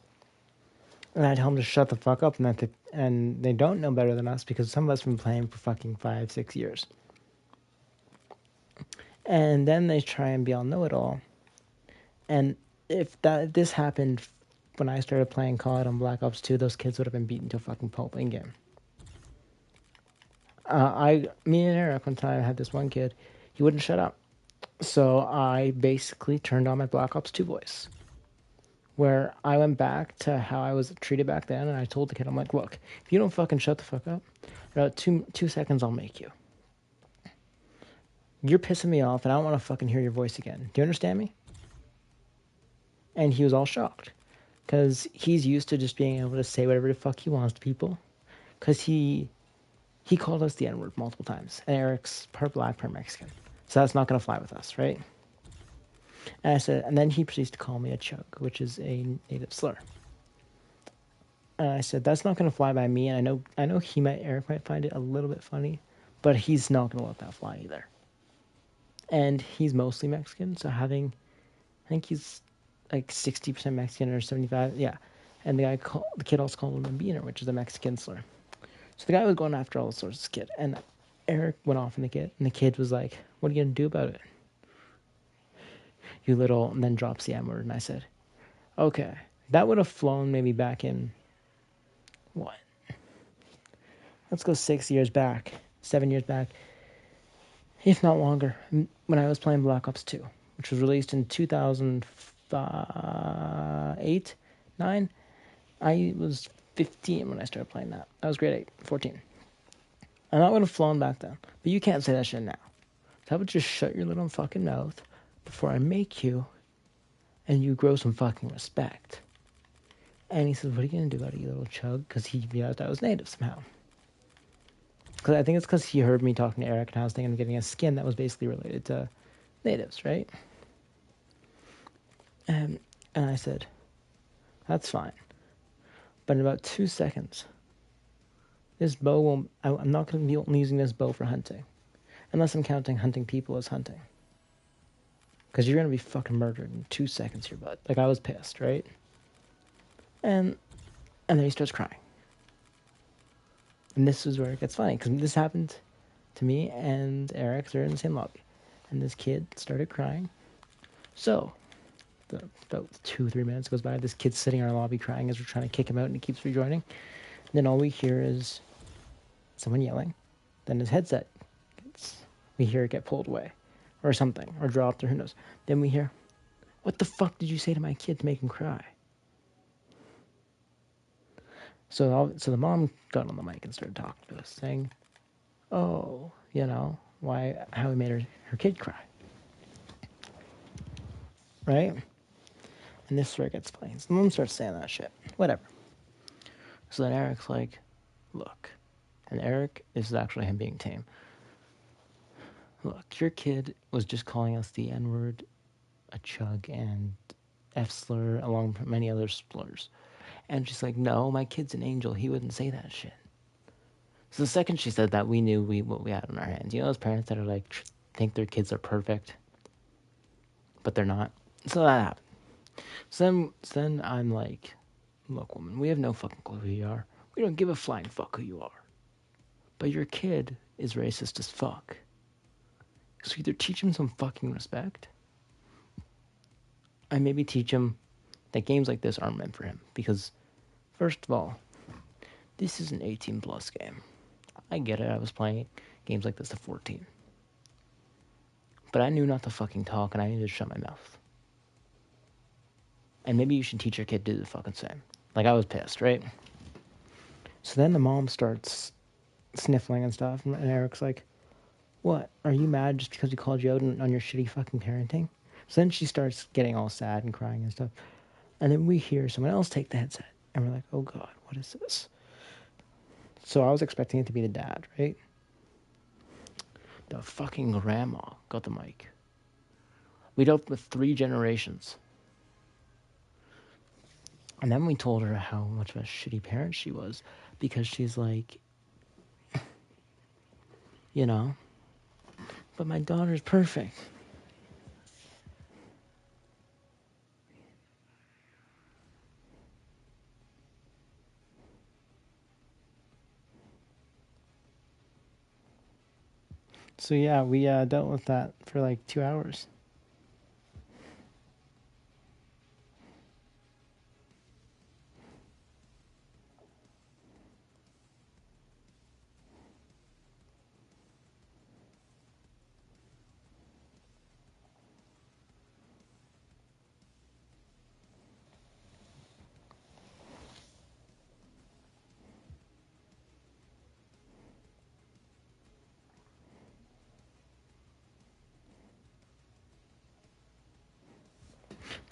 and I tell them to shut the fuck up, and they don't know better than us because some of us have been playing for fucking 5-6 years. And then they try and be all know-it-all. And if this happened when I started playing COD on Black Ops 2, those kids would have been beaten to a fucking pulp in game. Me and Eric one time had this one kid, he wouldn't shut up. So I basically turned on my Black Ops 2 voice, where I went back to how I was treated back then, and I told the kid, I'm like, look, if you don't fucking shut the fuck up, in about two seconds I'll make you. You're pissing me off, and I don't want to fucking hear your voice again. Do you understand me? And he was all shocked, because he's used to just being able to say whatever the fuck he wants to people, because he called us the N-word multiple times, and Eric's part black, part Mexican. So that's not going to fly with us, right? And I said, and then he proceeds to call me a chug, which is a native slur. And I said, that's not going to fly by me. And I know Eric might find it a little bit funny, but he's not going to let that fly either. And he's mostly Mexican, so I think he's like 60% Mexican or 75, yeah. And the kid also called him a beaner, which is a Mexican slur. So the guy was going after all sorts of this kid, and Eric went off on the kid, and the kid was like, what are you going to do about it? You little, and then drops the M word, and I said, okay, that would have flown maybe back in, what? Let's go 7 years back, if not longer, when I was playing Black Ops 2, which was released in 2008, 9. I was 15 when I started playing that. I was grade 8, 14. And that would have flown back then. But you can't say that shit now. So I would just shut your little fucking mouth before I make you, and you grow some fucking respect. And he says, what are you going to do about it, you little chug? Because he realized I was native somehow. Because I think it's because he heard me talking to Eric, and I was thinking of getting a skin that was basically related to natives, right? And I said, that's fine. But in about 2 seconds, this bow won't... I'm not going to be only using this bow for hunting. Unless I'm counting hunting people as hunting. Because you're going to be fucking murdered in 2 seconds, your butt. Like, I was pissed, right? And then he starts crying. And this is where it gets funny, because this happened to me and Eric. They're in the same lobby. And this kid started crying. So, about 2-3 minutes goes by. This kid's sitting in our lobby crying as we're trying to kick him out, and he keeps rejoining. And then all we hear is someone yelling. Then his headset we hear it get pulled away, or something, or dropped, or who knows. Then we hear, what the fuck did you say to my kid to make him cry? So the mom got on the mic and started talking to us, saying, oh, how he made her kid cry. Right? And this is where it gets plain. So the mom starts saying that shit. Whatever. So then Eric's like, look. And Eric is actually him being tame. Look, your kid was just calling us the N-word, a chug, and F-slur, along with many other slurs. And she's like, no, my kid's an angel. He wouldn't say that shit. So the second she said that, we knew what we had on our hands. You know those parents that are like, think their kids are perfect, but they're not? So that happened. So then I'm like, look, woman, we have no fucking clue who you are. We don't give a flying fuck who you are. But your kid is racist as fuck. So either teach him some fucking respect, and maybe teach him that games like this aren't meant for him. Because, first of all, this is an 18-plus game. I get it, I was playing games like this at 14. But I knew not to fucking talk, and I needed to shut my mouth. And maybe you should teach your kid to do the fucking same. Like, I was pissed, right? So then the mom starts sniffling and stuff, and Eric's like, what? Are you mad just because we called you out on your shitty fucking parenting? So then she starts getting all sad and crying and stuff. And then we hear someone else take the headset. And we're like, oh God, what is this? So I was expecting it to be the dad, right? The fucking grandma got the mic. We dealt with 3 generations. And then we told her how much of a shitty parent she was. Because she's like, but my daughter's perfect. So yeah, we dealt with that for like 2 hours.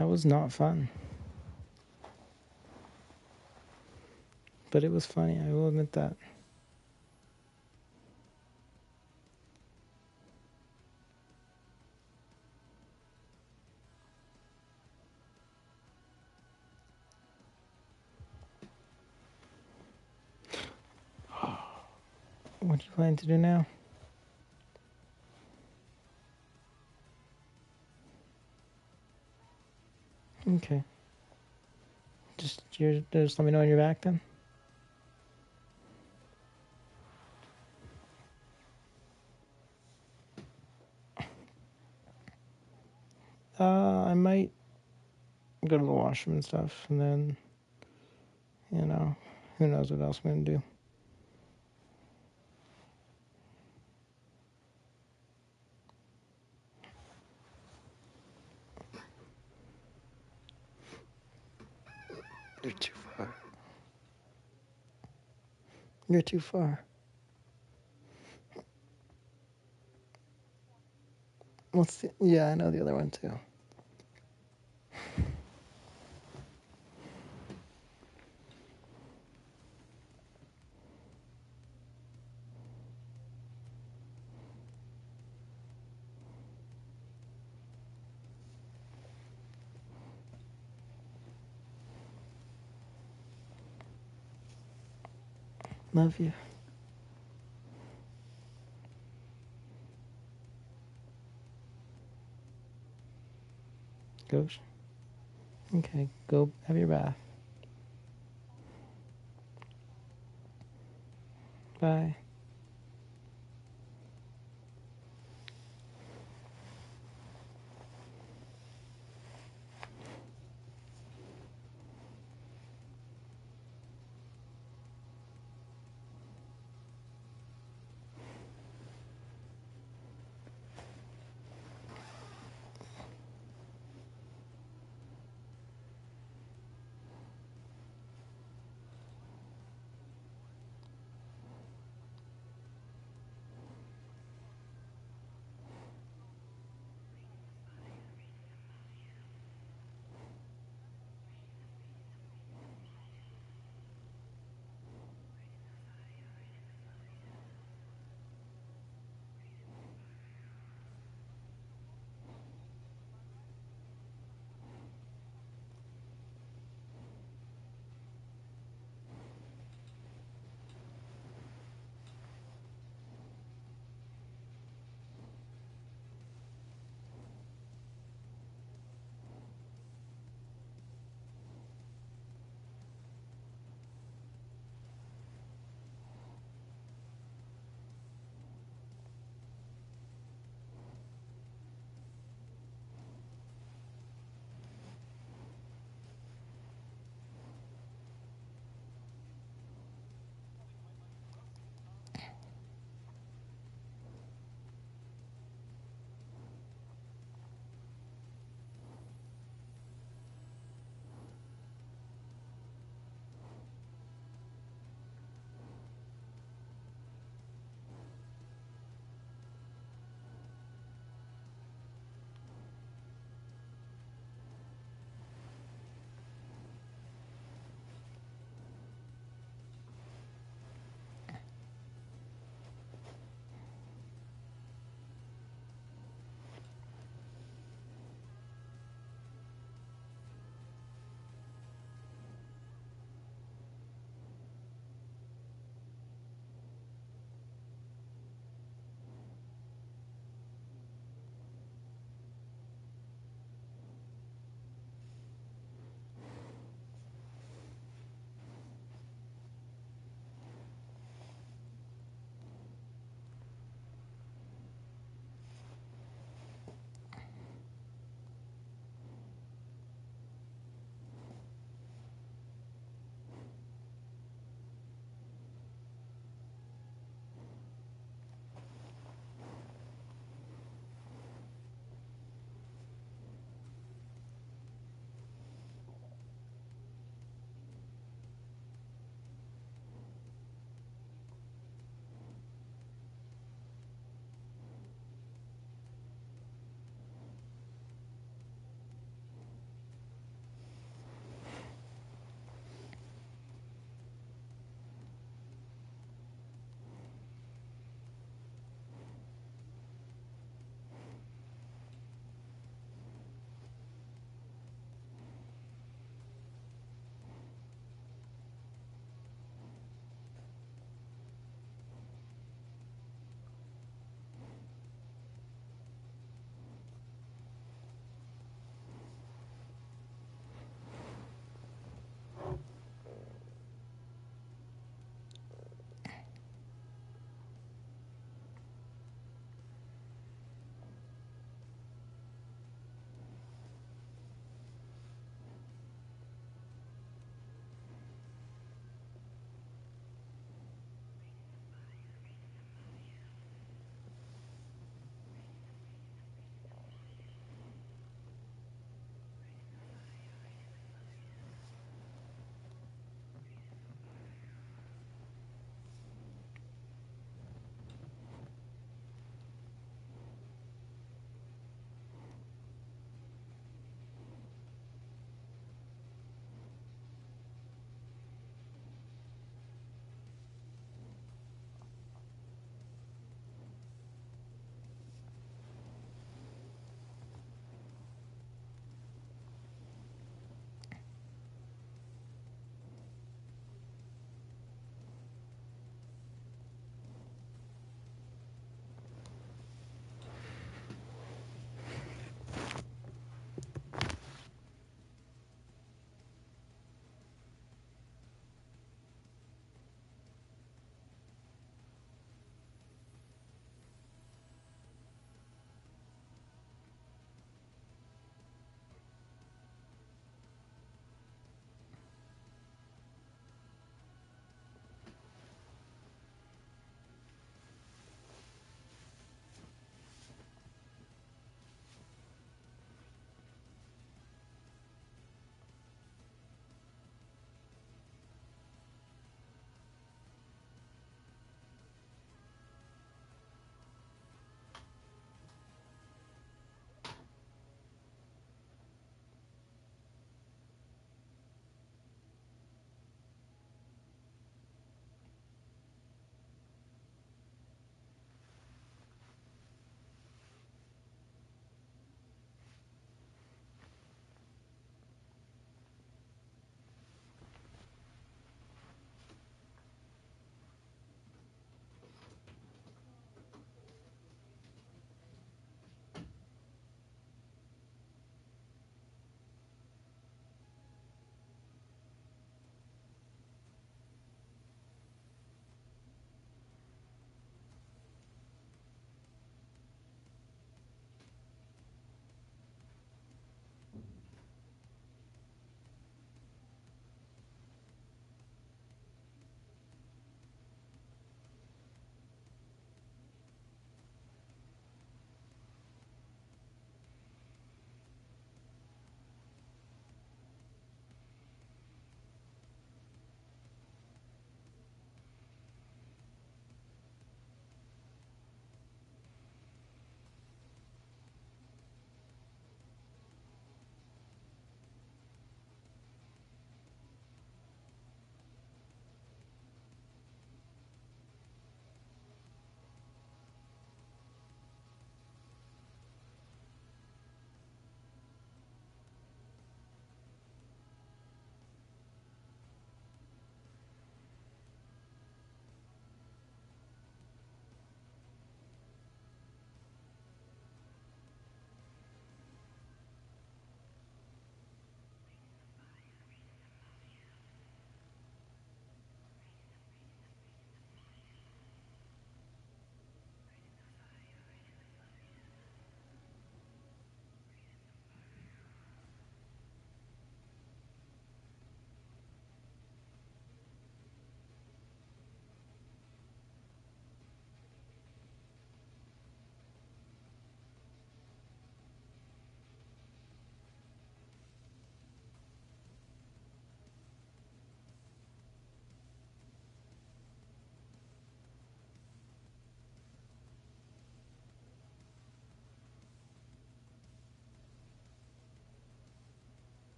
That was not fun. But it was funny, I will admit that. What do you plan to do now? Okay. Just let me know when you're back then. I might go to the washroom and stuff, and then, who knows what else I'm gonna do. You're too far. You're too far. Yeah, I know the other one too. Love you. Ghost. Okay, go have your bath. Bye.